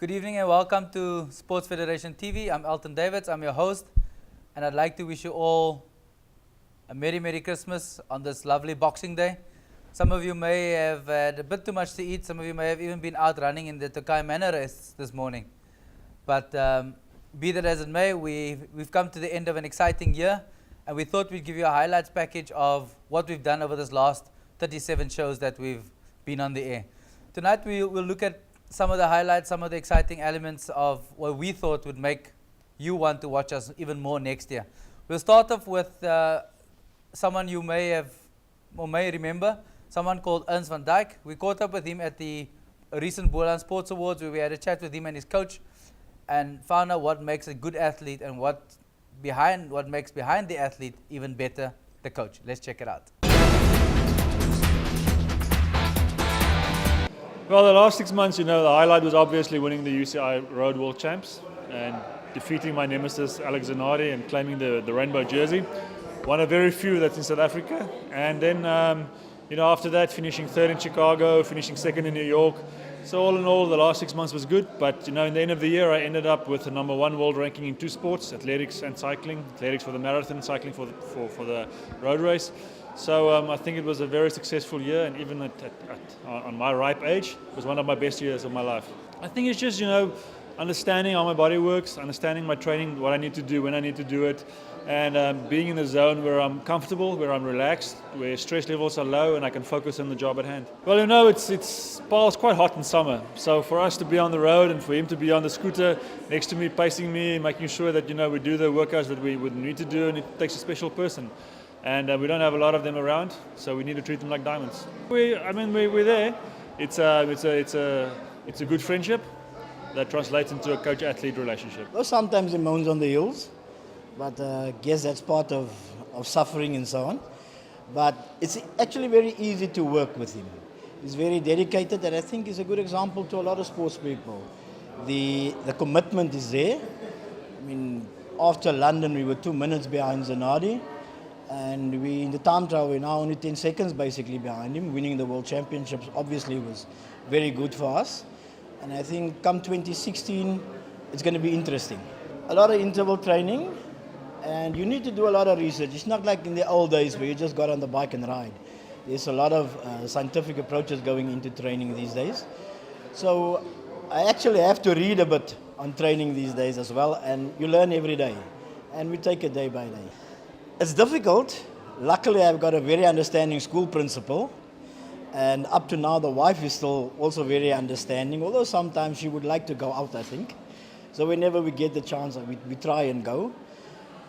Good evening and welcome to Sports Federation TV. I'm Elton Davids, I'm your host, and I'd like to wish you all a Merry Christmas on this lovely Boxing Day. Some of you may have had a bit too much to eat, some of you may have even been out running in the Tokai Manor race this morning. But be that as it may, we've come to the end of an exciting year, and we thought we'd give you a highlights package of what we've done over this last 37 shows that we've been on the air. Tonight we'll look at some of the highlights, some of the exciting elements of what we thought would make you want to watch us even more next year. We'll start off with someone you may have or may remember, someone called Ernst van Dijk. We caught up with him at the recent Boland Sports Awards, where we had a chat with him and his coach and found out what makes a good athlete and what makes behind the athlete even better, the coach. Let's check it out. Well, the last 6 months, the highlight was obviously winning the UCI Road World Champs and defeating my nemesis Alex Zanardi and claiming the rainbow jersey. One of very few that's in South Africa. And then, after that, finishing third in Chicago, finishing second in New York. So all in all, the last 6 months was good. But, in the end of the year, I ended up with the #1 world ranking in two sports, athletics and cycling. Athletics for the marathon, cycling for the road race. So I think it was a very successful year, and even on my ripe age, it was one of my best years of my life. I think it's just, understanding how my body works, understanding my training, what I need to do, when I need to do it, and being in a zone where I'm comfortable, where I'm relaxed, where stress levels are low, and I can focus on the job at hand. Well, Paul's quite hot in summer, so for us to be on the road and for him to be on the scooter next to me, pacing me, making sure that we do the workouts that we would need to do, and it takes a special person. And we don't have a lot of them around, so we need to treat them like diamonds. We're there. It's a good friendship that translates into a coach-athlete relationship. Well, sometimes he moans on the hills, but I guess that's part of suffering and so on. But it's actually very easy to work with him. He's very dedicated, and I think he's a good example to a lot of sports people. The commitment is there. After London, we were 2 minutes behind Zanardi. And in the time trial, we're now only 10 seconds basically behind him. Winning the World Championships obviously was very good for us. And I think come 2016, it's going to be interesting. A lot of interval training, and you need to do a lot of research. It's not like in the old days where you just got on the bike and ride. There's a lot of scientific approaches going into training these days. So I actually have to read a bit on training these days as well, and you learn every day. And we take it day by day. It's difficult. Luckily, I've got a very understanding school principal, and up to now, the wife is still also very understanding, although sometimes she would like to go out, I think. So whenever we get the chance, we try and go.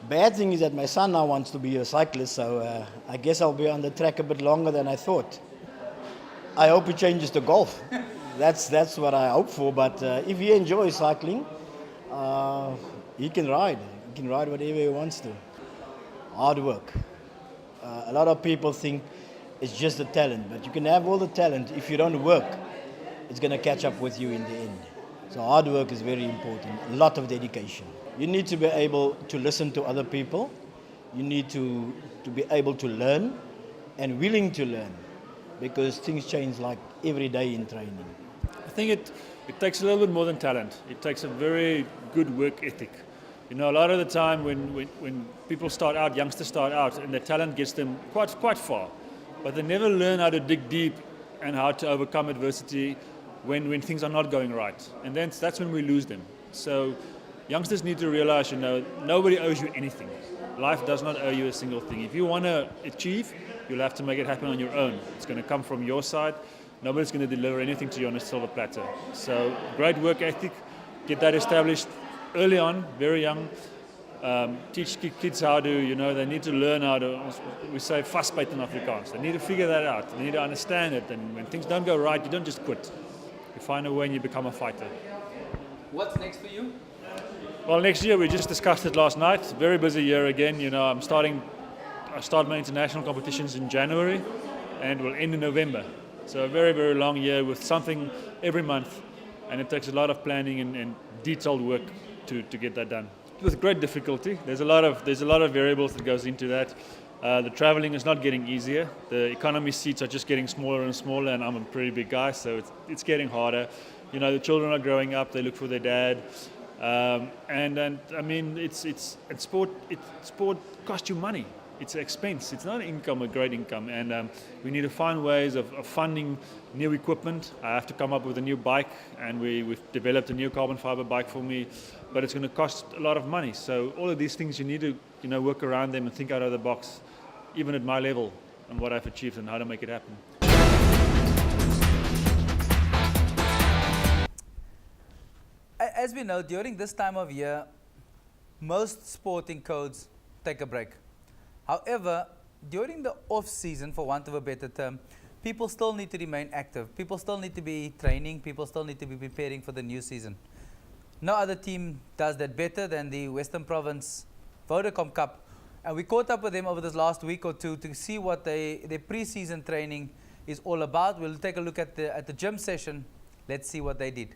Bad thing is that my son now wants to be a cyclist, so I guess I'll be on the track a bit longer than I thought. I hope he changes to golf. That's what I hope for, but if he enjoys cycling, he can ride. He can ride whatever he wants to. Hard work. A lot of people think it's just the talent, but you can have all the talent. If you don't work, it's going to catch up with you in the end. So hard work is very important, a lot of dedication. You need to be able to listen to other people. You need to be able to learn and willing to learn, because things change like every day in training. I think it takes a little bit more than talent. It takes a very good work ethic. A lot of the time when people start out, youngsters start out, and their talent gets them quite far, but they never learn how to dig deep and how to overcome adversity when things are not going right. And then that's when we lose them. So youngsters need to realize, nobody owes you anything. Life does not owe you a single thing. If you want to achieve, you'll have to make it happen on your own. It's going to come from your side. Nobody's going to deliver anything to you on a silver platter. So great work ethic, get that established early on, very young. Teach kids how to, they need to learn how to, we say, vastbyt in Afrikaans. They need to figure that out. They need to understand it. And when things don't go right, you don't just quit. You find a way and you become a fighter. What's next for you? Well, next year, we just discussed it last night. Very busy year again. I start my international competitions in January and will end in November. So a very, very long year with something every month. And it takes a lot of planning and detailed work to get that done. With great difficulty. There's a lot of variables that goes into that. The traveling is not getting easier. The economy seats are just getting smaller and smaller, and I'm a pretty big guy, so it's getting harder. the children are growing up, they look for their dad. And I mean, sport costs you money. It's an expense. It's not an income, a great income. And we need to find ways of funding new equipment. I have to come up with a new bike, and we've developed a new carbon fiber bike for me, but it's going to cost a lot of money. So all of these things, you need to work around them and think out of the box, even at my level, and what I've achieved and how to make it happen. As we know, during this time of year, most sporting codes take a break. However, during the off-season, for want of a better term, people still need to remain active. People still need to be training. People still need to be preparing for the new season. No other team does that better than the Western Province Vodacom Cup. And we caught up with them over this last week or two to see what their pre-season training is all about. We'll take a look at the gym session. Let's see what they did.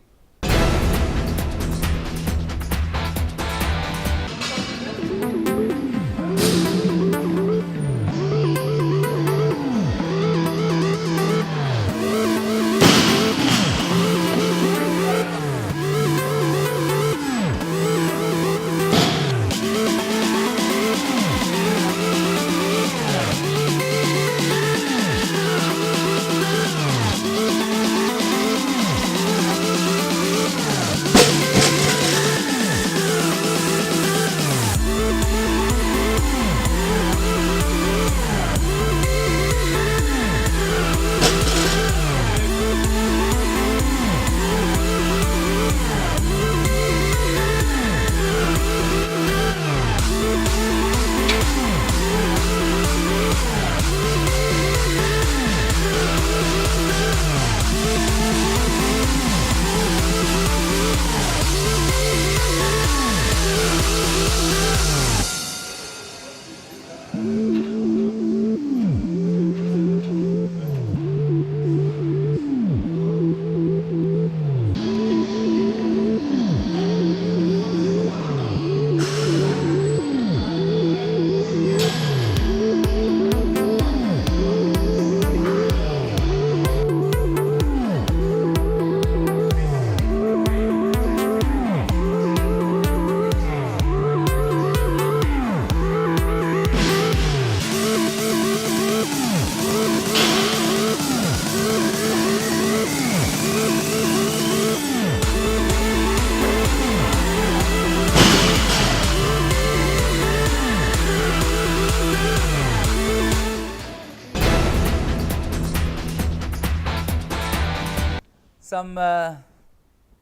Some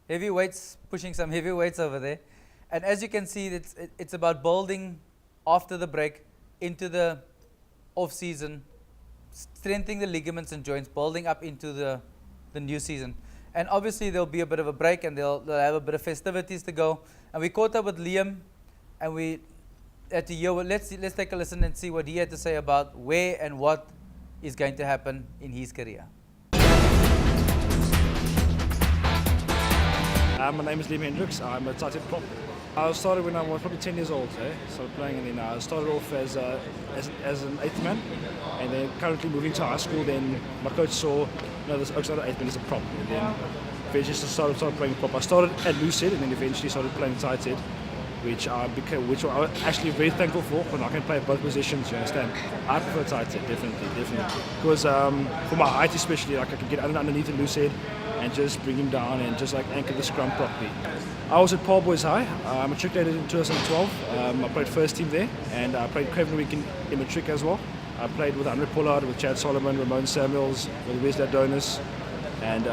heavyweights, pushing some heavyweights over there. And as you can see, it's about building after the break into the off-season, strengthening the ligaments and joints, building up into the new season. And obviously there'll be a bit of a break, and they'll have a bit of festivities to go. And we caught up with Liam, and we had to hear, let's take a listen and see what he had to say about where and what is going to happen in his career. My name is Liam Hendricks. I'm a tight end prop. I started when I was probably 10 years old. Started playing, and then I started off as an eighth man, and then currently moving to high school. Then my coach saw, this Oaks not an eighth man, is a prop, and then eventually started playing prop. I started at loose head, and then eventually started playing tight head, which I was actually very thankful for, because I can play both positions. You understand? I prefer tight head, definitely, because for my height especially, like I can get underneath the loose head and just bring him down and just like anchor the scrum properly. I was at Paul Boys High. I matriculated in 2012. I played first team there, and I played Craven Week in matric as well. I played with Andre Pollard, with Chad Solomon, Ramon Samuels, with Wesley Adonis, and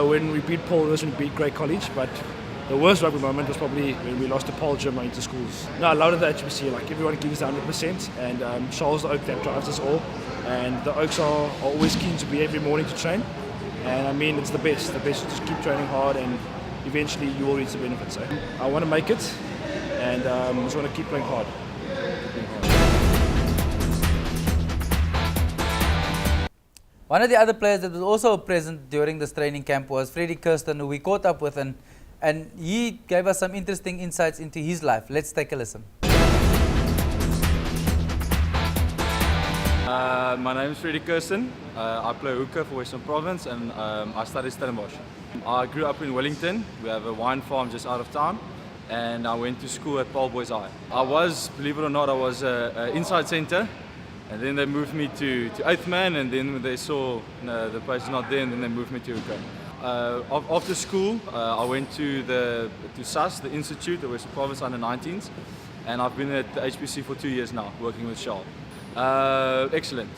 when we beat Paul Lewis, we beat Grey College, but the worst rugby moment was probably when we lost to Paul Jim into schools. No, I loved the HBC. Like everyone gives 100%, and Charles the Oak that drives us all, and the Oaks are always keen to be every morning to train. And I mean, it's the best. The best is just keep training hard, and eventually you will reach the benefits. I want to make it, and just want to keep playing hard. One of the other players that was also present during this training camp was Freddie Kirsten, who we caught up with, and he gave us some interesting insights into his life. Let's take a listen. My name is Freddie Kirsten. I play hooker for Western Province and I study Stellenbosch. I grew up in Wellington. We have a wine farm just out of town, and I went to school at Paul Boys High. I was, believe it or not, I was inside centre, and then they moved me to 8th man, and then when they saw the place is not there, and then they moved me to hooker. After school, I went to SAS, the Institute, the Western Province Under-19s, and I've been at the HPC for 2 years now, working with Charles. Excellent.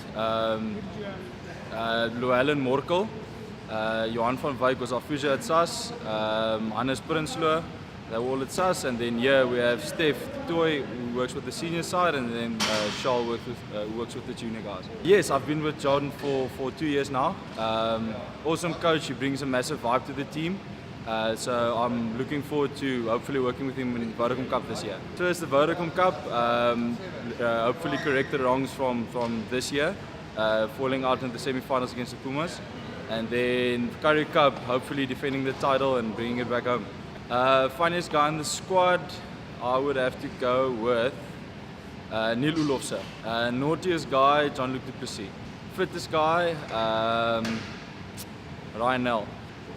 Llewellyn Morkel, Johan van Wyk was our physio at SAS, Hannes Prinsloo, they were all at SAS, and then here we have Steph Toy, who works with the senior side, and then Charles works with the junior guys. Yes, I've been with Jordan for 2 years now. Awesome coach, he brings a massive vibe to the team. So I'm looking forward to hopefully working with him in the Vodacom Cup this year. So it's the Vodacom Cup, hopefully correct the wrongs from this year, falling out in the semi-finals against the Pumas. And then Currie Cup, hopefully defending the title and bringing it back home. Funniest guy in the squad, I would have to go with Neil Ulofse. Naughtiest guy, Jean-Luc Duplessis. Fittest guy, Ryan Nell.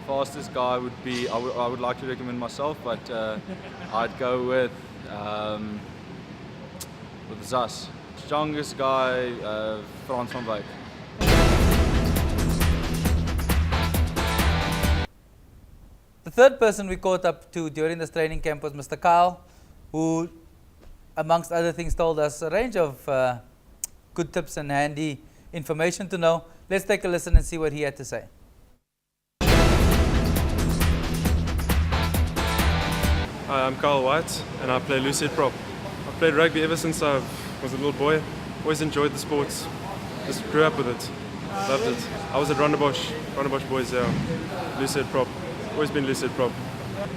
Fastest guy would be, I would like to recommend myself, but I'd go with Zas. Strongest guy, Frans van Wyk. The third person we caught up to during this training camp was Mr. Kyle, who, amongst other things, told us a range of good tips and handy information to know. Let's take a listen and see what he had to say. Hi, I'm Kyle White and I play Lucid Prop. I've played rugby ever since I was a little boy. Always enjoyed the sports. Just grew up with it. Loved it. I was at Rondebosch Boys, yeah. Lucid Prop. Always been Lucid Prop.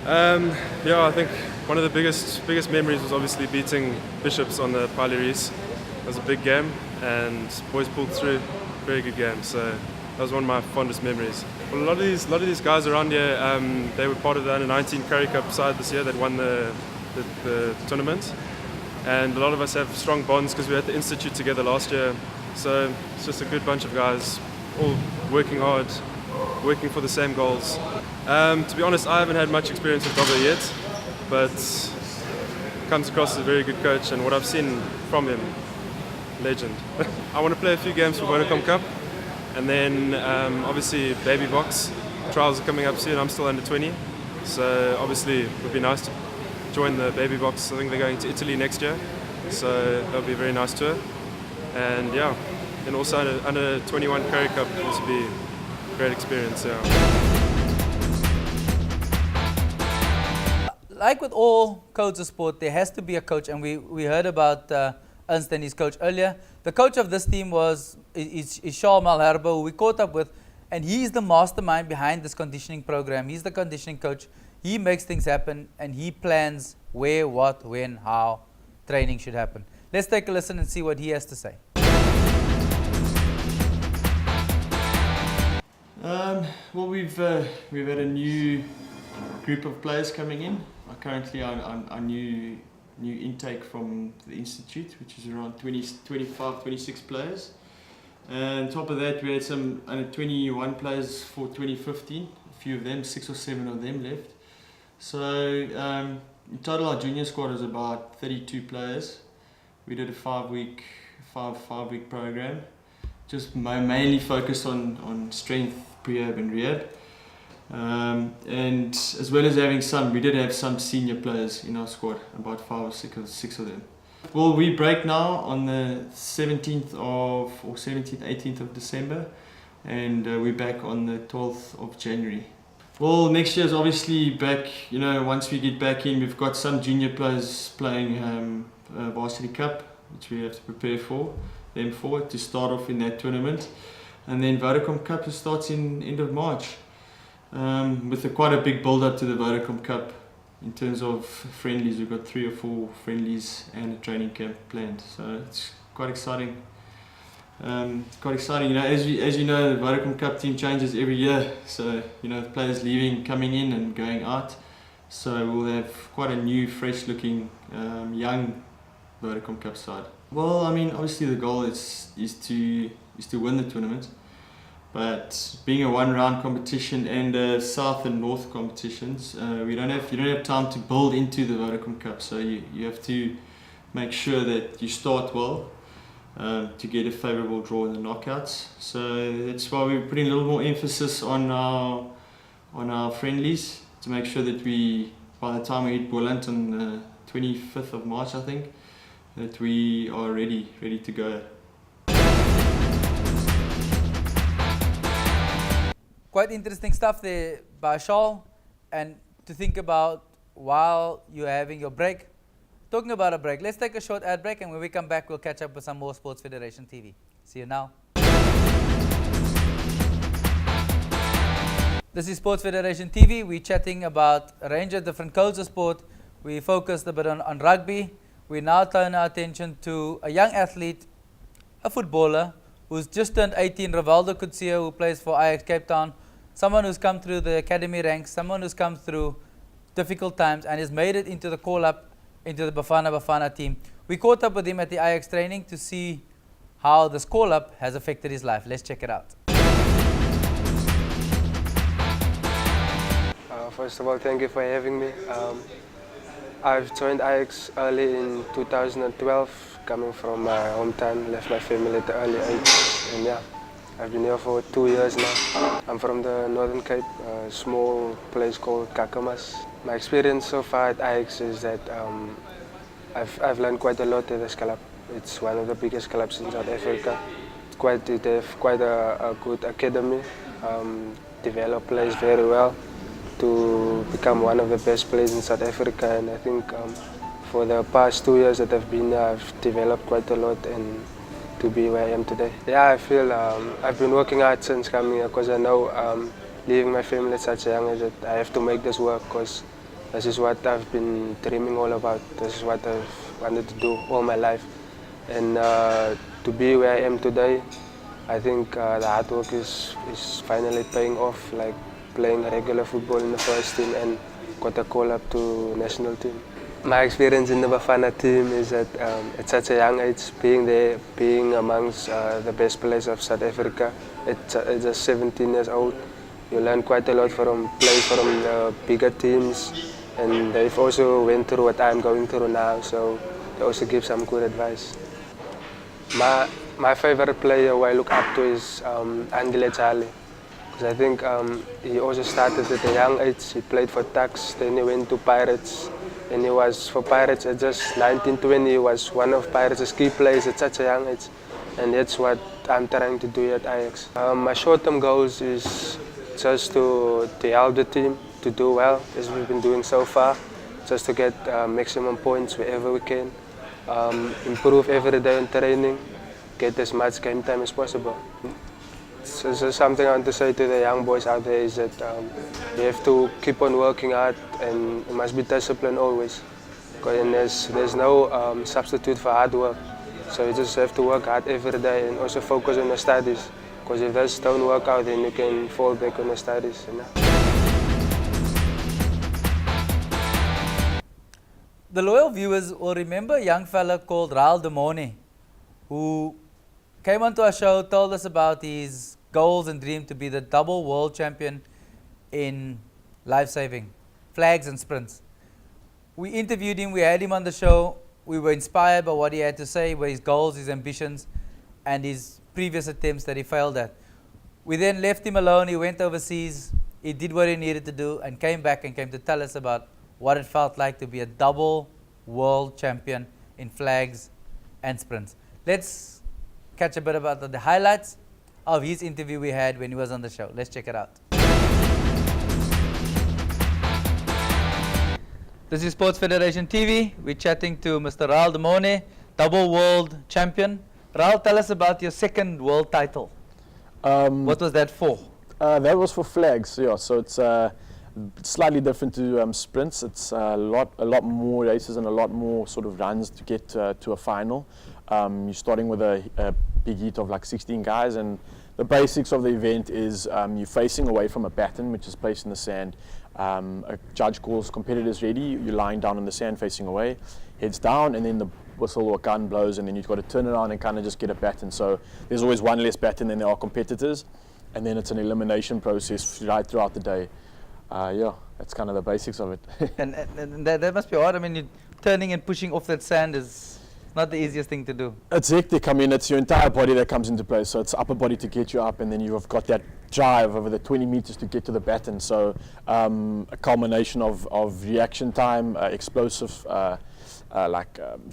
Yeah, I think one of the biggest memories was obviously beating Bishops on the Pylorese. It was a big game and boys pulled through. Very good game. So that was one of my fondest memories. Well, a lot of these guys around here, they were part of the Under-19 Currie Cup side this year that won the tournament. And a lot of us have strong bonds because we were at the Institute together last year. So it's just a good bunch of guys, all working hard, working for the same goals. To be honest, I haven't had much experience with Dobber yet, but comes across as a very good coach, and what I've seen from him, legend. I want to play a few games for Vodacom Cup. And then obviously baby box trials are coming up soon. I'm still under 20, so obviously it would be nice to join the baby box. I think they're going to Italy next year, so that'll be a very nice tour. And yeah, and also under 21 Currie Cup, this will be a great experience. Yeah. Like with all codes of sport, there has to be a coach, and we heard about Ernst and his coach earlier. The coach of this team is Charles Malherbe, who we caught up with, and he's the mastermind behind this conditioning program. He's the conditioning coach. He makes things happen, and he plans where, what, when, how training should happen. Let's take a listen and see what he has to say. Well, we've had a new group of players coming in. Currently, our new intake from the Institute, which is around 25, 26 players. And on top of that, we had some under 21 players for 2015. A few of them, 6 or 7 of them left. So in total, our junior squad was about 32 players. We did a five-week program, just mainly focused on strength, prehab and rehab. And as well as having we did have some senior players in our squad, about 5 or 6 of them. Well, we break now on the 17th, 18th of December, and we're back on the 12th of January. Well, next year is obviously back, once we get back in, we've got some junior players playing Varsity Cup, which we have to prepare for to start off in that tournament. And then Vodacom Cup starts in end of March. With quite a big build-up to the Vodacom Cup in terms of friendlies. We've got 3 or 4 friendlies and a training camp planned, so it's quite exciting. As you know, the Vodacom Cup team changes every year, so players leaving, coming in and going out, so we'll have quite a new, fresh looking, young Vodacom Cup side. Well, I mean, obviously the goal is to win the tournament, but being a one-round competition and South and North competitions, you don't have time to build into the Vodacom Cup. So you have to make sure that you start well to get a favourable draw in the knockouts. So that's why we're putting a little more emphasis on our friendlies to make sure that by the time we hit Boland on the 25th of March, I think, that we are ready to go. Quite interesting stuff there by Shaul, and to think about while you're having your break. Talking about a break, let's take a short ad break, and when we come back, we'll catch up with some more Sports Federation TV. See you now. This is Sports Federation TV. We're chatting about a range of different codes of sport. We focused a bit on rugby. We now turn our attention to a young athlete, a footballer, who's just turned 18, Rivaldo Kutsia, who plays for Ajax Cape Town. Someone who's come through the academy ranks, someone who's come through difficult times and has made it into the call-up into the Bafana team. We caught up with him at the Ajax training to see how this call-up has affected his life. Let's check it out. First of all, thank you for having me. I've joined Ajax early in 2012, coming from my hometown, left my family at the early age, and yeah, I've been here for 2 years now. I'm from the Northern Cape, a small place called Kakamas. My experience so far at Ajax is that I've learned quite a lot at this club. It's one of the biggest clubs in South Africa. They have quite a good academy, develop players very well to become one of the best players in South Africa, and I think for the past 2 years that I've been there, I've developed quite a lot and to be where I am today. Yeah, I feel I've been working hard since coming here because I know leaving my family at such a young age that I have to make this work, because this is what I've been dreaming all about. This is what I've wanted to do all my life, and to be where I am today, I think the hard work is finally paying off, like playing regular football in the first team and got a call up to national team. My experience in the Bafana team is that at such a young age, being there, being amongst the best players of South Africa, at just 17 years old, you learn quite a lot from players from the bigger teams, and they've also went through what I'm going through now, so they also give some good advice. My favorite player who I look up to is Andile Charlie. I think he also started at a young age. He played for Tuks, then he went to Pirates, and he was for Pirates at just 19, 20. He was one of Pirates' key players at such a young age, and that's what I'm trying to do here at Ajax. My short-term goals is just to help the team to do well, as we've been doing so far, just to get maximum points wherever we can, improve every day in training, get as much game time as possible. So something I want to say to the young boys out there is that you have to keep on working hard, and you must be disciplined always. And there's no substitute for hard work. So you just have to work hard every day and also focus on your studies. Because if those don't work out, then you can fall back on your studies. You know? The loyal viewers will remember a young fella called Raul de Mornay, who came onto our show, told us about his goals and dream to be the double world champion in life-saving, flags and sprints. We interviewed him, we had him on the show, we were inspired by what he had to say, by his goals, his ambitions, and his previous attempts that he failed at. We then left him alone, he went overseas, he did what he needed to do, and came back and came to tell us about what it felt like to be a double world champion in flags and sprints. Let's catch a bit about the highlights of his interview we had when he was on the show. Let's check it out. This is Sports Federation TV. We're chatting to Mr. Raul de Mornay, double world champion. Raul, tell us about your second world title. What was that for? That was for flags, yeah. So it's slightly different to sprints. It's a lot more races and a lot more sort of runs to get to a final. You're starting with a big heat of like 16 guys, and the basics of the event is you're facing away from a baton, which is placed in the sand. A judge calls competitors ready. You're lying down in the sand facing away, heads down, and then the whistle or gun blows, and then you've got to turn around and kind of just get a baton. So there's always one less baton than there are competitors, and then it's an elimination process right throughout the day. Yeah, that's kind of the basics of it. and that must be hard. I mean, you turning and pushing off that sand is not the easiest thing to do. It's hectic. I mean, it's your entire body that comes into play. So it's upper body to get you up, and then you've got that drive over the 20 meters to get to the baton. So a culmination of reaction time, explosive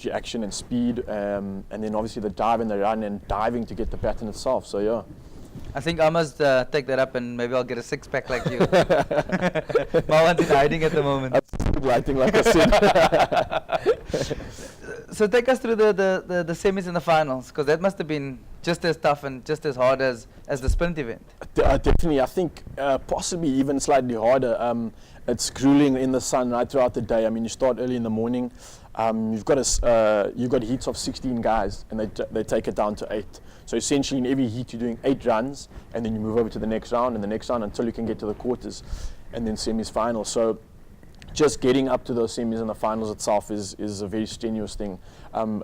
reaction and speed, and then obviously the dive and the run and diving to get the baton itself. So yeah. I think I must take that up, and maybe I'll get a six-pack like you. My one's in hiding at the moment. That's lighting, like I said. So take us through the semis and the finals, because that must have been just as tough and just as hard as the sprint event. Definitely, I think possibly even slightly harder. It's grueling in the sun right throughout the day. I mean, you start early in the morning. You've got heats of 16 guys, and they take it down to 8. So essentially, in every heat, you're doing 8 runs, and then you move over to the next round and the next round until you can get to the quarters, and then semis, finals. So just getting up to those semis and the finals itself is a very strenuous thing.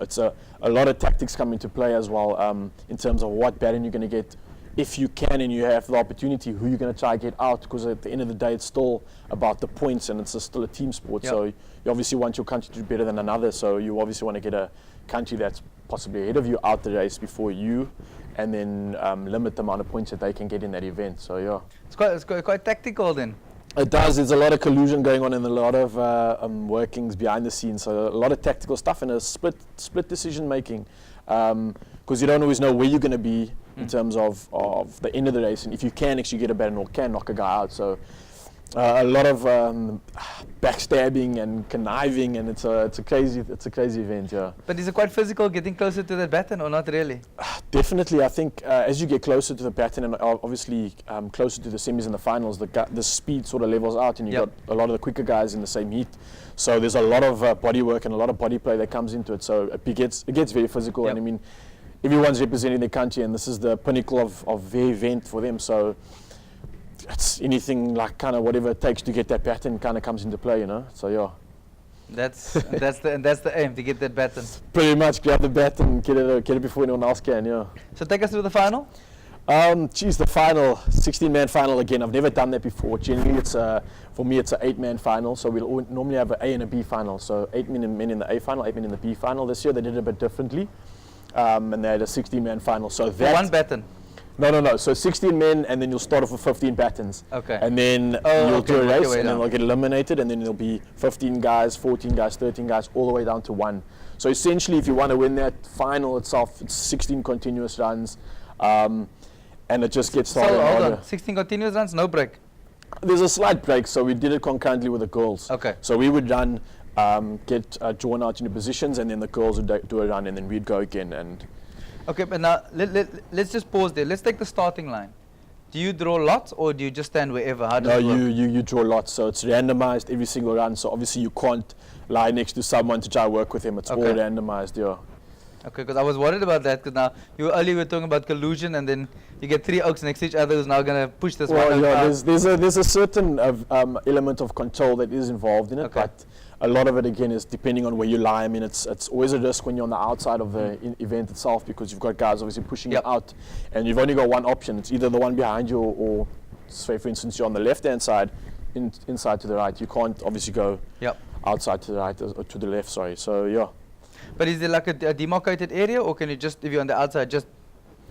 It's a lot of tactics come into play as well, in terms of what baton you're going to get. If you can and you have the opportunity, who you're going to try to get out, because at the end of the day, it's still about the points, and it's still a team sport. Yep. So you obviously want your country to do better than another. So you obviously want to get a country that's possibly ahead of you out the race before you, and then limit the amount of points that they can get in that event. So yeah, It's quite tactical then. it does. There's a lot of collusion going on and a lot of workings behind the scenes. So a lot of tactical stuff and a split decision making, because you don't always know where you're going to be in terms of the end of the race, and if you can actually get a baton or can knock a guy out. So a lot of backstabbing and conniving, and it's a crazy event. Yeah. But is it quite physical getting closer to that baton, or not really? Definitely, I think as you get closer to the baton and obviously closer to the semis and the finals, the speed sort of levels out, and you've got a lot of the quicker guys in the same heat. So there's a lot of body work and a lot of body play that comes into it. So it gets very physical, and I mean, everyone's representing their country, and this is the pinnacle of their event for them. So it's anything like kind of whatever it takes to get that baton kind of comes into play, you know. So yeah. That's the aim, to get that baton. Pretty much grab the baton, get it before anyone else can, yeah. So take us through the final. The final, 16-man final again. I've never done that before. Generally, for me, it's an 8-man final. So we'll normally have an A and a B final. So 8 men in the A final, 8 men in the B final. This year they did it a bit differently, and they had a 16-man final. So that one baton. No. So 16 men, and then you'll start off with 15 batons. Okay. And then you'll do a race, and then they'll get eliminated, and then there'll be 15 guys, 14 guys, 13 guys, all the way down to 1. So essentially, if you want to win that final itself, it's 16 continuous runs, and it just gets started. So hold on, 16 continuous runs, no break. There's a slight break, so we did it concurrently with the girls. Okay. So we would run, get drawn out into positions, and then the girls would do a run, and then we'd go again. And okay, but now let's just pause there. Let's take the starting line. Do you draw lots, or do you just stand wherever? How does it work? you draw lots, so it's randomized every single run. So obviously you can't lie next to someone to try to work with him. It's all randomized, yeah. Okay, because I was worried about that, because now earlier we were talking about collusion, and then you get 3 oaks next to each other who's now going to push this one oak out. There's a certain element of control that is involved in it, but a lot of it again is depending on where you lie. I mean, it's always a risk when you're on the outside of the event itself, because you've got guys obviously pushing you out, and you've only got one option. It's either the one behind you, or say for instance you're on the left hand side, inside to the right. You can't obviously go outside to the right or to the left. Sorry. So yeah. But is there like a demarcated area, or can you just, if you're on the outside, just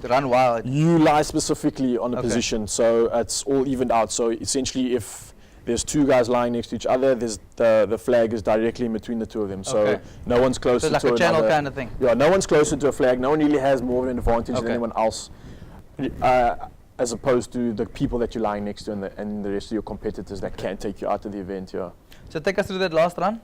run wild? You lie specifically on a position, so it's all evened out. So essentially, if there's 2 guys lying next to each other, there's the flag is directly in between the 2 of them. So no one's closer to like a channel kind of thing. Yeah, no one's closer to a flag. No one really has more of an advantage than anyone else, as opposed to the people that you're lying next to and the rest of your competitors that can take you out of the event. Yeah. So take us through that last run.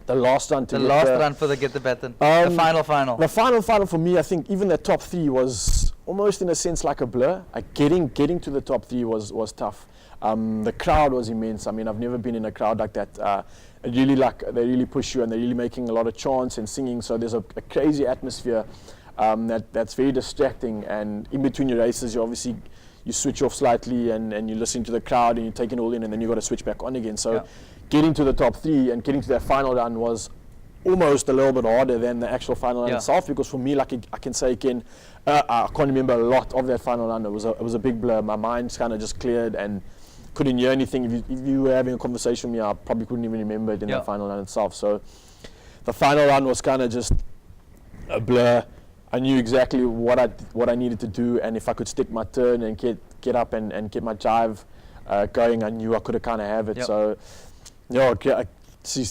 The last run to run for the get the baton. The final. The final for me, I think even the top 3 was almost in a sense like a blur. Getting to the top 3 was tough. The crowd was immense. I mean, I've never been in a crowd like that. They really push you, and they're really making a lot of chants and singing. So there's a crazy atmosphere. that's very distracting. And in between your races, you switch off slightly and you're listening to the crowd and you're taking it all in, and then you got to switch back on again. So getting to the top 3 and getting to that final run was almost a little bit harder than the actual final run itself, because for me, like I can say again, I can't remember a lot of that final run. It was a big blur. My mind's kind of just cleared and couldn't hear anything. If you were having a conversation with me, I probably couldn't even remember it in the final run itself. So the final run was kind of just a blur. I knew exactly what I needed to do, and if I could stick my turn and get up and get my jive going, I knew I could have kind of have it. So she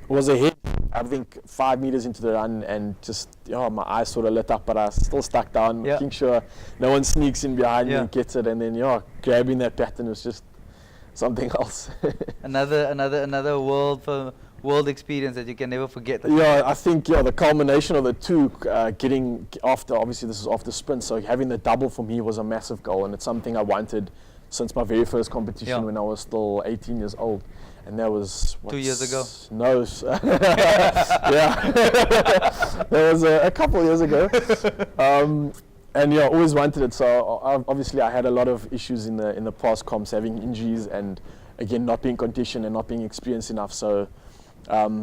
was ahead, I think 5 meters into the run, and just my eyes sort of lit up, but I still stuck down, making sure no one sneaks in behind me and gets it, and then grabbing that pattern was just something else. another world experience that you can never forget. I think the culmination of the two, getting after, obviously this is after sprint, so having the double for me was a massive goal, and it's something I wanted since my very first competition when I was still 18 years old. And that was 2 years ago. No, that was a couple of years ago. And always wanted it. So obviously I had a lot of issues in the past comps, having injuries and again not being conditioned and not being experienced enough. So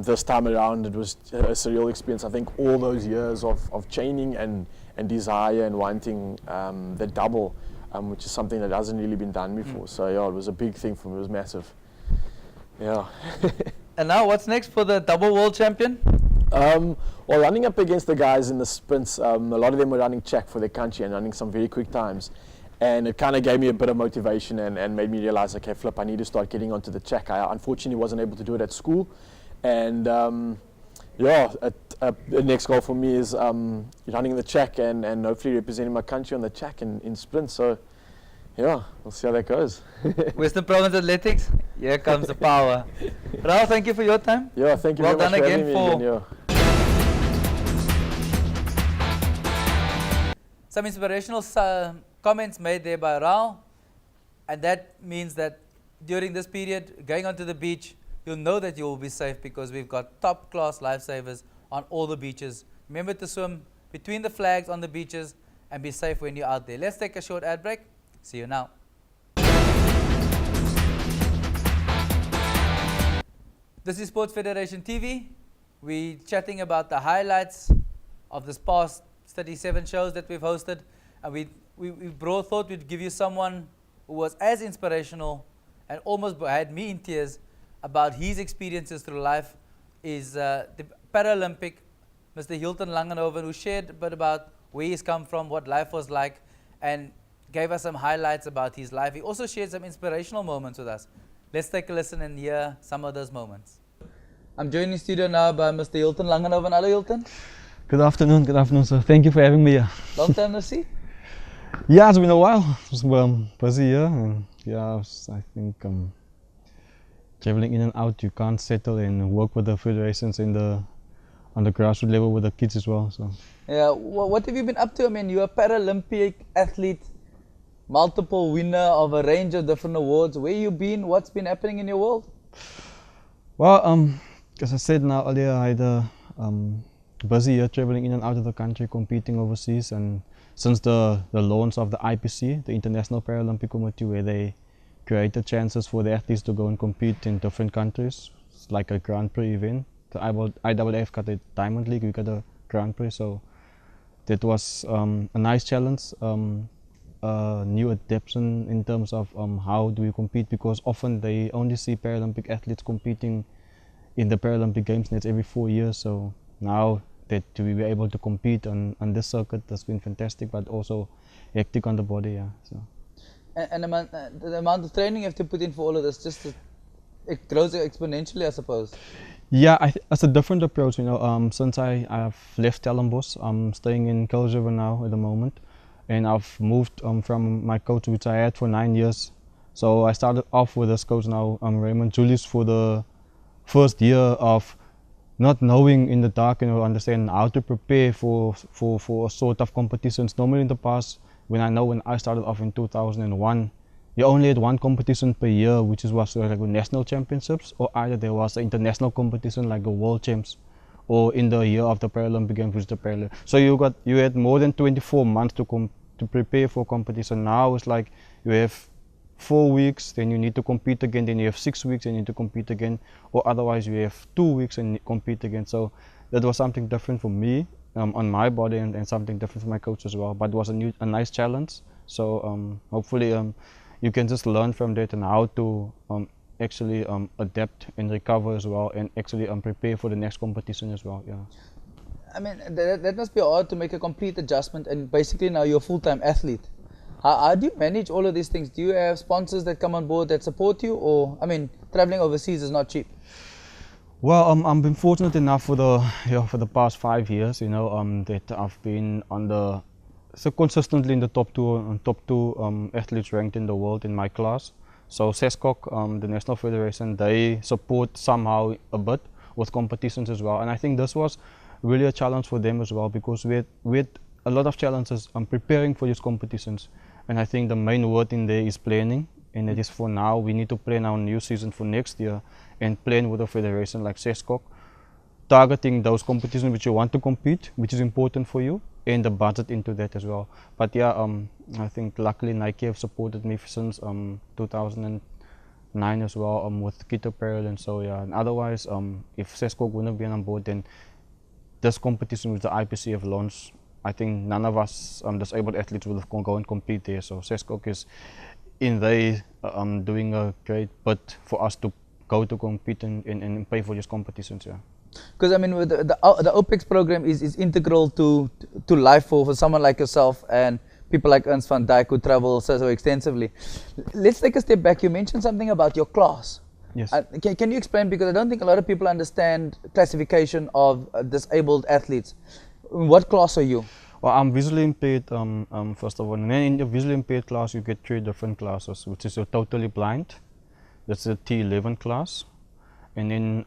this time around it was a surreal experience. I think all those years of training and desire and wanting the double, which is something that hasn't really been done before. So it was a big thing for me. It was massive. Yeah. And now what's next for the double world champion? Well, running up against the guys in the sprints, a lot of them were running check for their country and running some very quick times. And it kind of gave me a bit of motivation and made me realize, okay, flip, I need to start getting onto the check. I unfortunately wasn't able to do it at school. And the next goal for me is running the check and hopefully representing my country on the check in sprint. So we'll see how that goes. Western Province Athletics, here comes the power. Raul, thank you for your time. Yeah, thank you well very much done for again having me again. Some inspirational comments made there by Raul, and that means that during this period, going onto the beach, you'll know that you will be safe because we've got top class lifesavers on all the beaches. Remember to swim between the flags on the beaches and be safe when you're out there. Let's take a short ad break. See you now. This is Sports Federation TV. We're chatting about the highlights of this past 37 shows that we've hosted, and we thought we'd give you someone who was as inspirational and almost had me in tears about his experiences through life. Is the Paralympic Mr. Hilton Langenhoven, who shared a bit about where he's come from, what life was like, and gave us some highlights about his life. He also shared some inspirational moments with us. Let's take a listen and hear some of those moments. I'm joined in studio now by Mr. Hilton Langenhoven. Hello, Hilton. Good afternoon, sir. Thank you for having me here. Long time no see? Yeah, it's been a while. It was busy here, and I think traveling in and out, you can't settle and work with the federations on the grassroots level with the kids as well. So. Yeah, what have you been up to? I mean, you're a Paralympic athlete, multiple winner of a range of different awards. Where you been? What's been happening in your world? Well, as I said now earlier, I had a busy year traveling in and out of the country, competing overseas, and since the launch of the IPC, the International Paralympic Committee, where they created chances for the athletes to go and compete in different countries, it's like a Grand Prix event. The IAAF got a Diamond League, we got a Grand Prix, so that was a nice challenge. New adaptation in terms of how do we compete, because often they only see Paralympic athletes competing in the Paralympic Games and it's every 4 years. So now that we were able to compete on this circuit, that's been fantastic, but also hectic on the body. Yeah. So. And the amount of training you have to put in for all of this, it grows exponentially, I suppose. Yeah, it's a different approach. Since I've left Stellenbosch, I'm staying in Kilsriver now at the moment. And I've moved from my coach, which I had for 9 years. So I started off with this coach now, Raymond Julius, for the first year of not knowing in the dark, understand how to prepare for sort of competitions. Normally in the past, when I started off in 2001, you only had one competition per year, which was like the national championships, or either there was an international competition like the world champs or in the year of the Paralympic Games, which is the Paralympic. So you had more than 24 months to prepare for competition. Now it's like you have 4 weeks, then you need to compete again, then you have 6 weeks and you need to compete again, or otherwise you have 2 weeks and compete again. So that was something different for me on my body, and something different for my coach as well. But it was a nice challenge. So hopefully you can just learn from that and how to actually adapt and recover as well, and actually prepare for the next competition as well. Yeah. I mean, that must be hard to make a complete adjustment, and basically now you're a full-time athlete. How do you manage all of these things? Do you have sponsors that come on board that support you, or, I mean, traveling overseas is not cheap? Well, I've been fortunate enough for the past 5 years, that I've been consistently in the top two athletes ranked in the world in my class. So SESCOC, the National Federation, they support somehow a bit with competitions as well, and I think this was really a challenge for them as well, because we had a lot of challenges preparing for these competitions, and I think the main word in there is planning, and it is for now we need to plan our new season for next year and plan with a federation like SESCOC, targeting those competitions which you want to compete, which is important for you, and the budget into that as well. But yeah, I think luckily Nike have supported me since 2009 as well, with Quito Parallel, and so yeah. And otherwise, if SESCOC wouldn't have been on board, then this competition which the IPC have launched, I think none of us disabled athletes would have go and compete there. So SESCOC is in there doing a great bit for us to go to compete and pay for these competitions. Yeah. Because I mean, with the OPEX program is integral to life for someone like yourself and people like Ernst van Dijk who travel so extensively. Let's take a step back. You mentioned something about your class. Yes. Can you explain, because I don't think a lot of people understand classification of disabled athletes. What class are you? Well, I'm visually impaired, first of all, and then in the visually impaired class you get 3 different classes, which is a totally blind, that's the T11 class, and then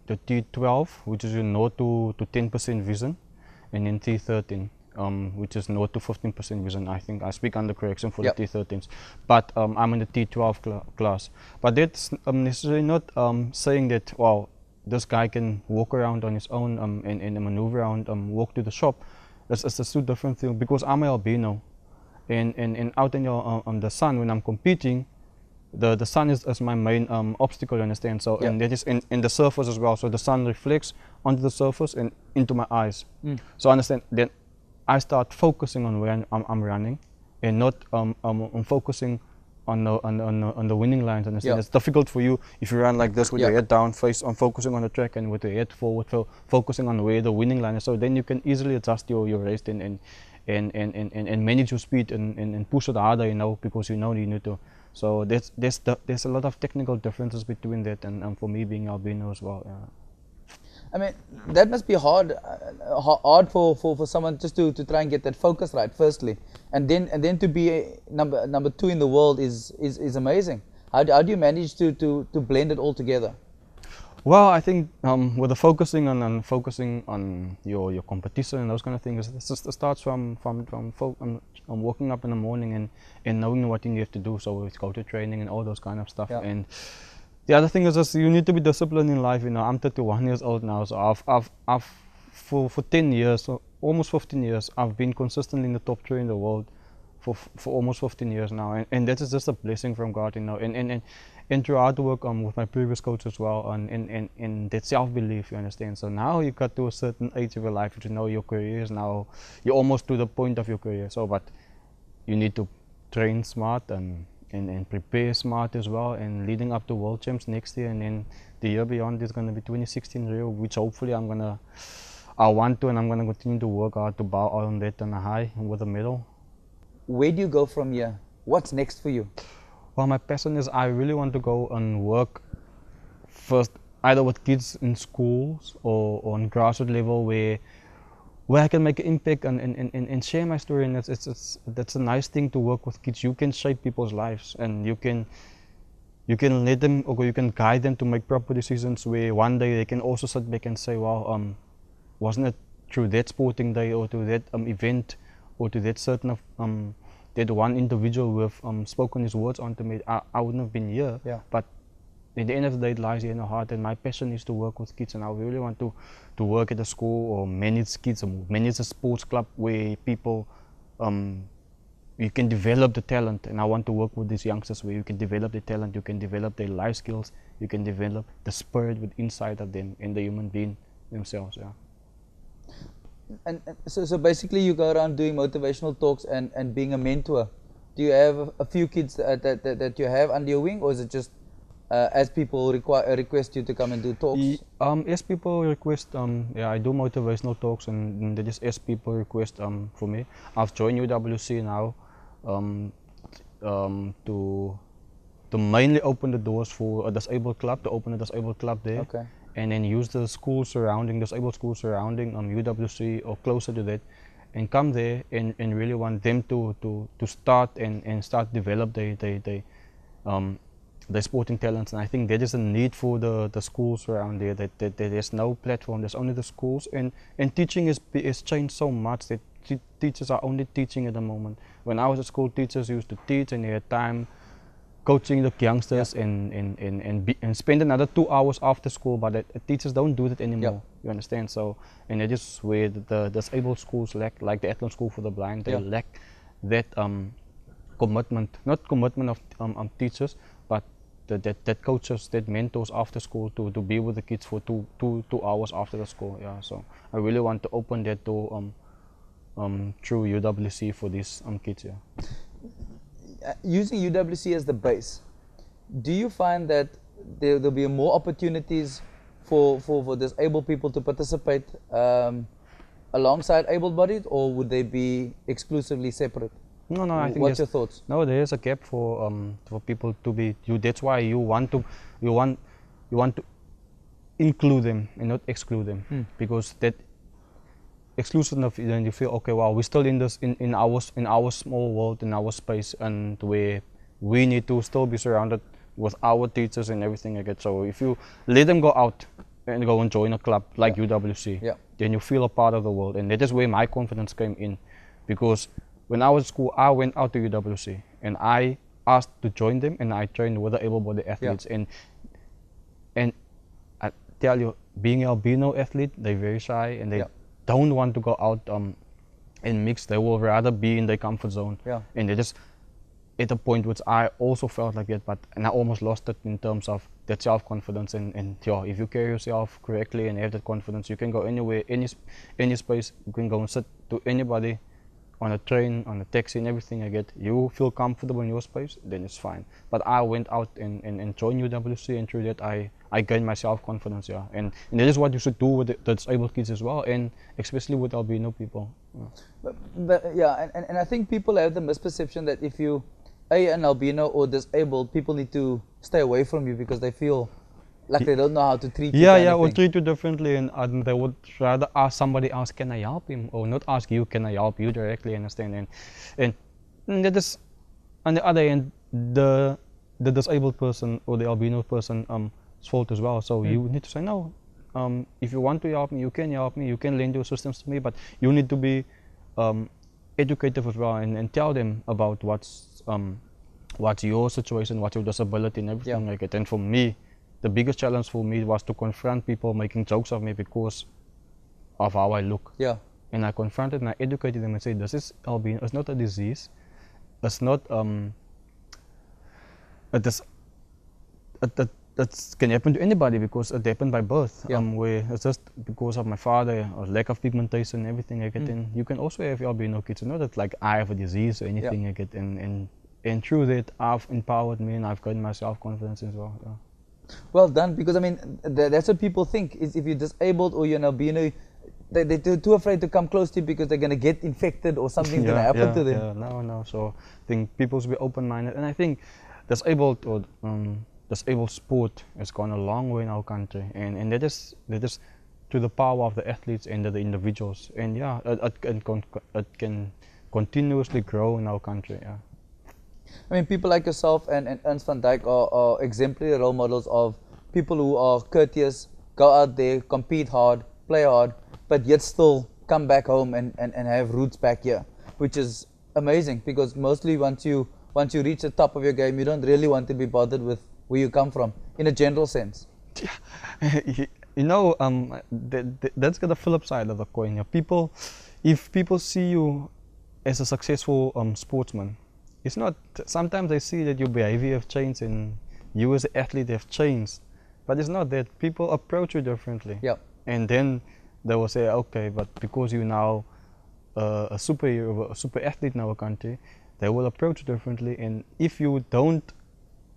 the T12, which is your 0 to 10% vision, and then T13, which is 0 to 15% vision. I think I speak under correction for the T13s, but I'm in the T12 class. But that's necessarily not saying that, well, this guy can walk around on his own and maneuver around, walk to the shop. It's a 2 different things, because I'm an albino, and out in the sun when I'm competing, the sun is my main obstacle, you understand? So and that is in the surface as well. So the sun reflects onto the surface and into my eyes. So understand, then I start focusing on where I'm running, and not focusing on the winning lines. Understand? It's difficult for you if you run like this with your head down, face on focusing on the track, and with your head forward, focusing on where the winning line is. So then you can easily adjust your race and manage your speed and push it harder, because you need to. So there's a lot of technical differences between that and for me being albino as well. I mean, that must be hard for someone just to try and get that focus right, firstly, and then to be number 2 in the world is amazing. How do you manage to blend it all together? Well, I think with the focusing on your competition and those kind of things, it starts from waking up in the morning and knowing what you have to do. So it's go to training and all those kind of stuff. And the other thing is just you need to be disciplined in life. I'm 31 years old now, so I've for 10 years, so almost 15 years, I've been consistently in the top 3 in the world for almost 15 years now, and that is just a blessing from God, and through hard work with my previous coach as well, and that self-belief, you understand. So now you got to a certain age of your life, your career is now, you're almost to the point of your career. So, but you need to train smart and prepare smart as well, and leading up to World Champs next year, and then the year beyond is going to be 2016 Rio, which hopefully I want to, and I'm going to continue to work hard to bow out on that on a high with a medal. Where do you go from here? What's next for you? Well, my passion is I really want to go and work first either with kids in schools or on grassroots level where I can make an impact and share my story. And that's a nice thing to work with kids. You can shape people's lives, and you can let them, or you can guide them to make proper decisions where one day they can also sit back and say, well, wasn't it through that sporting day or to that event or to that certain that one individual who have spoken his words onto me, I wouldn't have been here. But at the end of the day, it lies here in the heart, and my passion is to work with kids, and I really want to work at a school or manage kids, or manage a sports club where people, you can develop the talent, and I want to work with these youngsters where you can develop the talent, you can develop their life skills, you can develop the spirit with inside of them and the human being themselves. Yeah. And so basically you go around doing motivational talks and being a mentor. Do you have a few kids that you have under your wing, or is it just as people request you to come and do talks? As people request, yeah, I do motivational talks, and they just as people request for me. I've joined UWC now to mainly open the doors for a disabled club, to open a disabled club there. Okay. And then use the school surrounding, disabled school surrounding UWC or closer to that, and come there and really want them to start and start develop their sporting talents. And I think that is a need for the schools around there, that there's no platform, there's only the schools, and teaching is changed so much that teachers are only teaching at the moment. When I was at school, teachers used to teach and they had time coaching the youngsters, and spend another 2 hours after school, but teachers don't do that anymore. You understand? So, and that is where the disabled schools lack, like the Athlone School for the Blind, they lack that commitment, not commitment of teachers, but that coaches, that mentors after school to be with the kids for two hours after the school. Yeah, so I really want to open that door through UWC for these kids. Yeah. Using UWC as the base, do you find that there'll be more opportunities for disabled people to participate alongside able-bodied, or would they be exclusively separate? No, I think. What's your thoughts? No, there is a gap for people to be. That's why you want to include them and not exclude them, because that exclusive, then you feel, okay, wow, we're still in this in our small world, in our space, and where we need to still be surrounded with our teachers and everything like that. So if you let them go out and go and join a club like UWC, then you feel a part of the world, and that is where my confidence came in, because when I was at school, I went out to UWC and I asked to join them, and I trained with the able-bodied athletes, and I tell you, being an albino athlete, they're very shy and they don't want to go out and mix. They will rather be in their comfort zone, and they just at a point which I also felt like that, and I almost lost it in terms of that self-confidence, and if you carry yourself correctly and have that confidence, you can go anywhere, any space, you can go and sit to anybody on a train, on a taxi, and everything. I get you feel comfortable in your space, then it's fine. But I went out and joined UWC, and through that I gained my self-confidence, and that is what you should do with the disabled kids as well, and especially with albino people. But and I think people have the misperception that if you an albino or disabled, people need to stay away from you because they feel like they don't know how to treat you. Or treat you differently, and they would rather ask somebody else, can I help him, or not ask you, can I help you directly, understand? And that is, on the other hand, the disabled person or the albino person fault as well. So you need to say, no, if you want to help me, you can help me, you can lend your assistance to me, but you need to be educative as well, and tell them about what's your situation, what's your disability, and everything like that. And for me, the biggest challenge for me was to confront people making jokes of me because of how I look. And I confronted and I educated them and said, this is albino, it's not a disease, it's not that can happen to anybody because it happened by birth. Where it's just because of my father or lack of pigmentation and everything like that. And you can also have albino kids. It's not that like I have a disease or anything like that. And through that, I've empowered me and I've gained my self-confidence as well. Well done, because I mean that's what people think, is if you're disabled or you're an albino, they're too afraid to come close to you because they're going to get infected or something's going to happen to them. No. So I think people should be open-minded, and I think disabled sport has gone a long way in our country, and that is to the power of the athletes and the individuals, and it can continuously grow in our country. I mean, people like yourself and Ernst van Dijk are exemplary role models of people who are courteous, go out there, compete hard, play hard, but yet still come back home and have roots back here, which is amazing, because mostly once you reach the top of your game, you don't really want to be bothered with where you come from. in a general sense? You know, that's got the flip side of the coin. Yeah, if people see you as a successful sportsman, it's not. Sometimes they see that your behavior have changed and you as an athlete have changed, but it's not that. People approach you differently. Yeah. And then they will say, okay, but because you're now a superhero, a super athlete in our country, they will approach you differently. And if you don't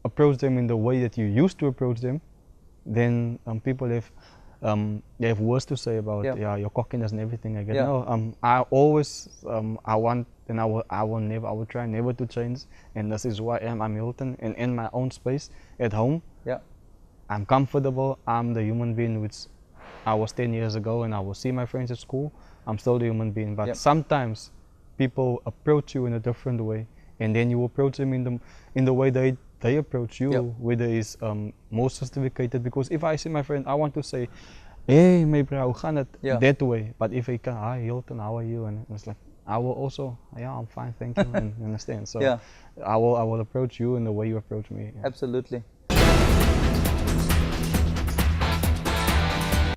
approach them in the way that you used to approach them, then people have they have words to say about your cockiness and everything like that. No, I always I want and I will try never to change, and this is who I am. I'm Hilton, and in my own space at home, I'm comfortable. I'm the human being which I was 10 years ago, and I will see my friends at school. I'm still the human being, but sometimes people approach you in a different way, and then you approach them in the way they approach you, whether it's more sophisticated. Because if I see my friend, I want to say, hey, my bro, hoe gaan het? That way. But if I can, hi Hilton, how are you? And it's like, I will also, I'm fine, thank you, and you understand. So I will approach you in the way you approach me. Absolutely.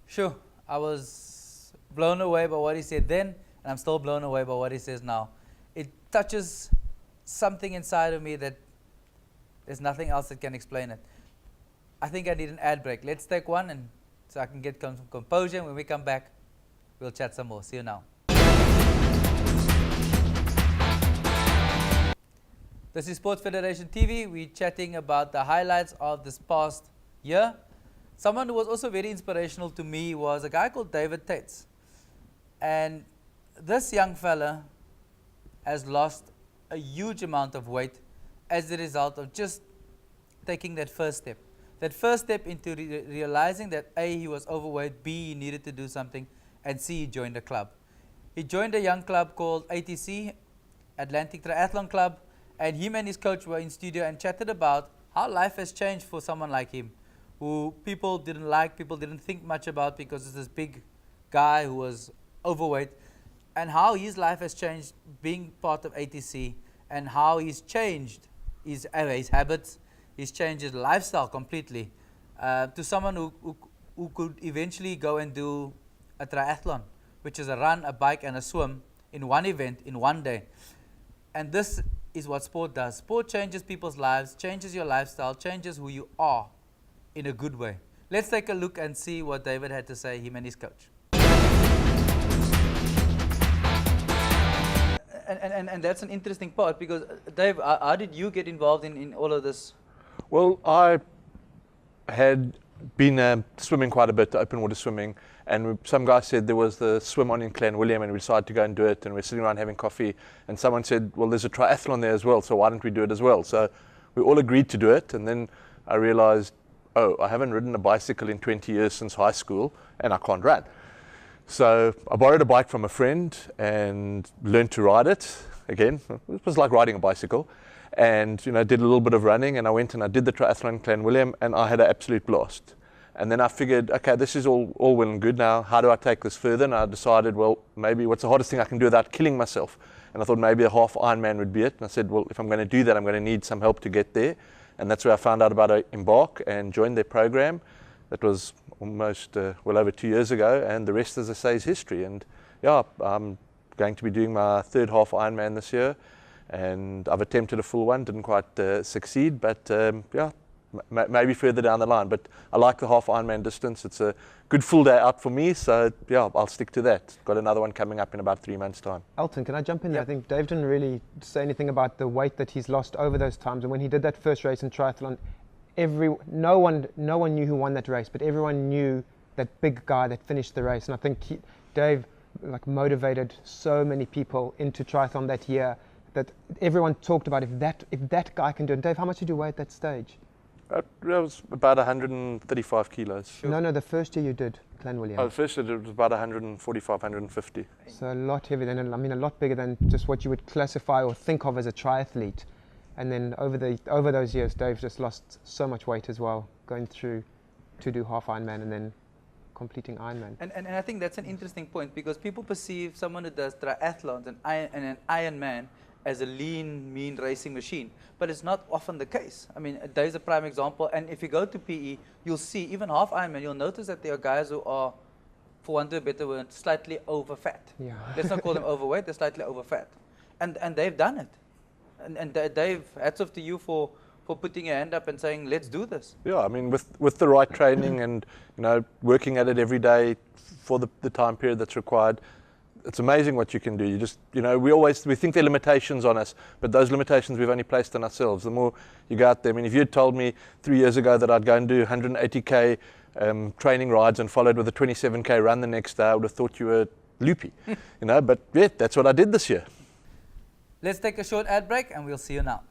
Sure, I was blown away by what he said then, and I'm still blown away by what he says now. It touches something inside of me that there's nothing else that can explain it. I think I need an ad break. Let's take one, and so I can get some composure. When we come back, we'll chat some more. See you now. This is Sports Federation TV. We're chatting about the highlights of this past year. Someone who was also very inspirational to me was a guy called David Tates. And this young fella has lost a huge amount of weight as a result of just taking that first step. That first step into realizing that A, he was overweight, B, he needed to do something, and C, he joined a club. He joined a young club called ATC, Atlantic Triathlon Club, and him and his coach were in studio and chatted about how life has changed for someone like him, who people didn't like, people didn't think much about because it's this big guy who was overweight, and how his life has changed being part of ATC, and how he's changed his habits, he's changed his lifestyle completely to someone who could eventually go and do a triathlon, which is a run, a bike, and a swim in one event, in one day. And this is what sport does. Sport changes people's lives, changes your lifestyle, changes who you are in a good way. Let's take a look and see what David had to say, him and his coach. And that's an interesting part, because Dave, how did you get involved in all of this? Well, I had been swimming quite a bit, open water swimming, and some guy said there was the swim on in Clanwilliam, and we decided to go and do it, and we're sitting around having coffee, and someone said, well, there's a triathlon there as well, so why don't we do it as well? So we all agreed to do it, and then I realized, oh, I haven't ridden a bicycle in 20 years since high school, and I can't run. So I borrowed a bike from a friend and learned to ride it. Again, it was like riding a bicycle, and did a little bit of running, and I went and I did the triathlon in Clanwilliam, and I had an absolute blast. And then I figured, okay, this is all well and good now. How do I take this further? And I decided, well, maybe what's the hardest thing I can do without killing myself? And I thought maybe a half Ironman would be it. And I said, well, if I'm going to do that, I'm going to need some help to get there. And that's where I found out about Embark and joined their program. That was almost well over 2 years ago, and the rest, as I say, is history. And yeah, I'm going to be doing my third half Ironman this year, and I've attempted a full one, didn't quite succeed, but yeah, maybe further down the line. But I like the half Ironman distance. It's a good full day out for me, so yeah, I'll stick to that. Got another one coming up in about 3 months' time. Elton, can I jump in there? I think Dave didn't really say anything about the weight that he's lost over those times, and when he did that first race in triathlon, no one knew who won that race, but everyone knew that big guy that finished the race. And I think Dave motivated so many people into triathlon that year that everyone talked about if that guy can do it. Dave, how much did you weigh at that stage? That was about 135 kilos. Sure. No, the first year you did Clanwilliam. Oh, the first year it was about 145, 150. So a lot heavier than, a lot bigger than just what you would classify or think of as a triathlete. And then over those years, Dave just lost so much weight as well, going through to do half Ironman and then completing Ironman. And I think that's an interesting point, because people perceive someone who does triathlons and an Ironman as a lean, mean racing machine. But it's not often the case. I mean, Dave's a prime example. And if you go to PE, you'll see, even half Ironman, you'll notice that there are guys who are, for want of a better word, slightly over fat. Yeah. Let's not call them overweight, they're slightly over fat. And they've done it. And Dave, hats off to you for putting your hand up and saying, let's do this. Yeah, I mean, with the right training and, you know, working at it every day for the time period that's required, it's amazing what you can do. You just, you know, we think there are limitations on us, but those limitations we've only placed on ourselves. The more you go out there, I mean, if you had told me 3 years ago that I'd go and do 180k training rides and followed with a 27k run the next day, I would have thought you were loopy, you know, but yeah, that's what I did this year. Let's take a short ad break and we'll see you now.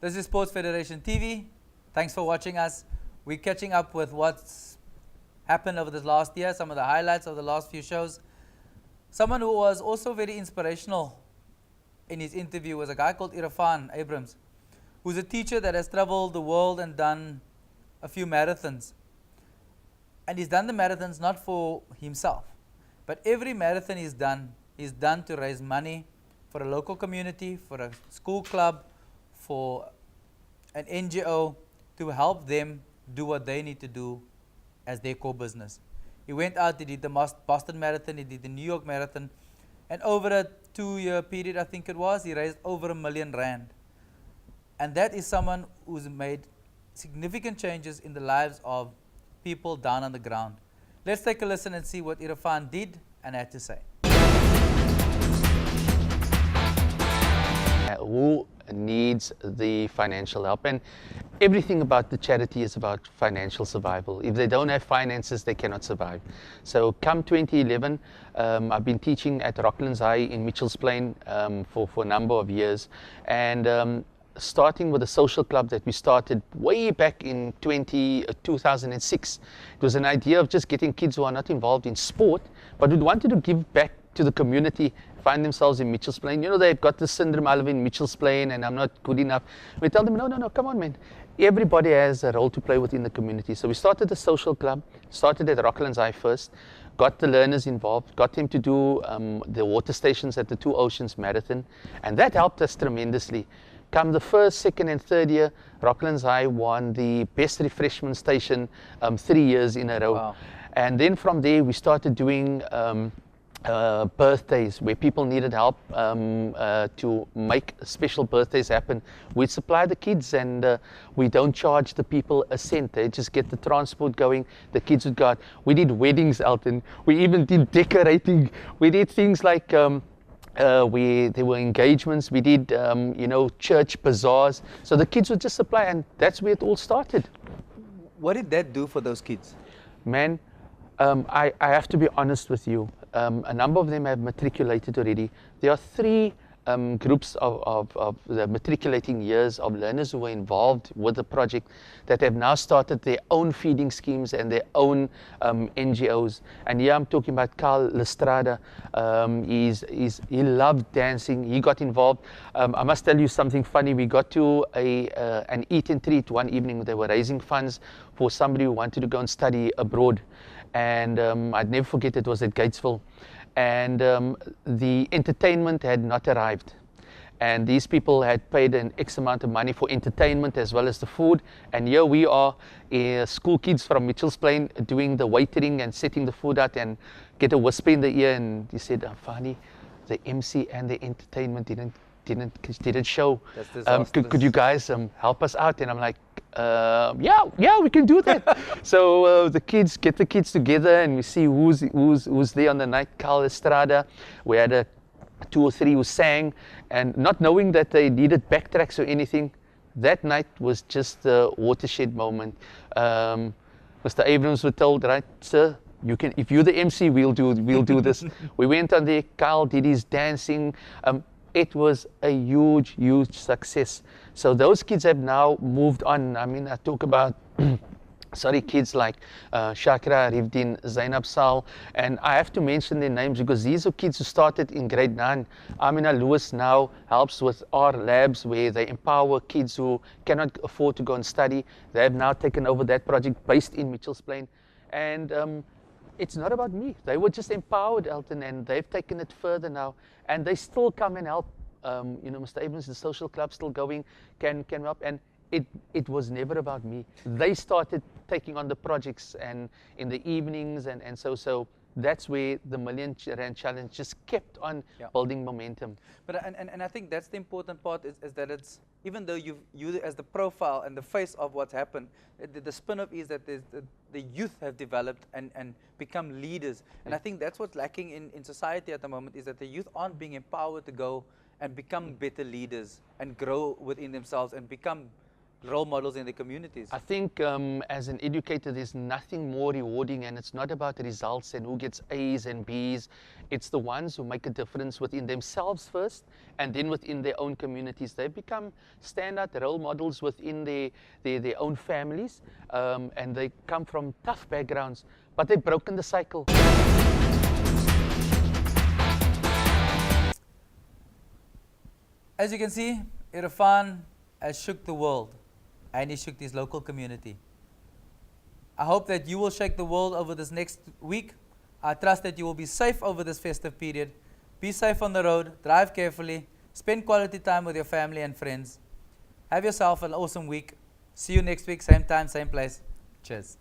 This is Sports Federation TV. Thanks for watching us. We're catching up with what's happened over this last year, some of the highlights of the last few shows. Someone who was also very inspirational in his interview was a guy called Irfan Abrams, who's a teacher that has traveled the world and done a few marathons. And he's done the marathons not for himself, but every marathon he's done to raise money for a local community, for a school club, for an NGO, to help them do what they need to do as their core business. He went out, he did the Boston Marathon, he did the New York Marathon, and over a 2-year period, I think it was, he raised over R1 million. And that is someone who's made significant changes in the lives of people down on the ground. Let's take a listen and see what Irfan did and had to say. Who needs the financial help? And everything about the charity is about financial survival. If they don't have finances, they cannot survive. So come 2011, I've been teaching at Rocklands High in Mitchell's Plain for a number of years. And starting with a social club that we started way back in 2006. It was an idea of just getting kids who are not involved in sport, but who wanted to give back to the community, find themselves in Mitchell's Plain. You know, they've got this syndrome, I live in Mitchell's Plain and I'm not good enough. We tell them, no, come on, man. Everybody has a role to play within the community. So we started a social club, started at Rocklands High first, got the learners involved, got them to do the water stations at the Two Oceans Marathon, and that helped us tremendously. Come the first, second and third year, Rocklands High won the best refreshment station 3 years in a row. Wow. And then from there we started doing birthdays where people needed help to make special birthdays happen. We'd supply the kids and we don't charge the people a cent. They just get the transport going. The kids would go out. We did weddings, Elton. We even did decorating. We did things like there were engagements. We did church bazaars. So the kids would just supply, and that's where it all started. What did that do for those kids? Man, I have to be honest with you. A number of them have matriculated already. There are 3 groups of the matriculating years of learners who were involved with the project that have now started their own feeding schemes and their own NGOs. And here I'm talking about Carl Lestrada. He loved dancing. He got involved. I must tell you something funny. We got to an eat and treat one evening. They were raising funds for somebody who wanted to go and study abroad. And I'd never forget, it was at Gatesville. And the entertainment had not arrived. And these people had paid an X amount of money for entertainment as well as the food. And here we are, school kids from Mitchell's Plain, doing the waitering and setting the food out, and get a whisper in the ear. And he said, Fani, the MC and the entertainment didn't show. Could you guys help us out? And I'm like, yeah, we can do that. So the kids together, and we see who's there on the night. Carl Estrada. We had 2 or 3 who sang, and not knowing that they needed backtracks or anything. That night was just a watershed moment. Mr. Abrams was told, right, sir, you can. If you're the MC, we'll do this. We went on there. Carl did his dancing. It was a huge success. So those kids have now moved on. I mean, I talk about kids like Shakira, Rivdin, Zainab Sal, and I have to mention their names because these are kids who started in grade 9. Amina Lewis now helps with our labs where they empower kids who cannot afford to go and study. They have now taken over that project based in Mitchell's Plain. And it's not about me. They were just empowered, Elton, and they've taken it further now. And they still come and help. Mr. Abrams, the social club still going, can help. And it was never about me. They started taking on the projects and in the evenings, and so that's where the Million Rand Challenge just kept on building momentum. But and I think that's the important part is that it's, even though you as the profile and the face of what's happened, the spin-off is that the youth have developed and become leaders. And I think that's what's lacking in society at the moment, is that the youth aren't being empowered to go and become better leaders and grow within themselves and become role models in the communities. I think as an educator, there's nothing more rewarding, and it's not about results and who gets A's and B's. It's the ones who make a difference within themselves first, and then within their own communities. They become standout role models within their own families, and they come from tough backgrounds, but they've broken the cycle. As you can see, Irfan has shook the world, and he shook his local community. I hope that you will shake the world over this next week. I trust that you will be safe over this festive period. Be safe on the road, drive carefully, spend quality time with your family and friends. Have yourself an awesome week. See you next week, same time, same place. Cheers.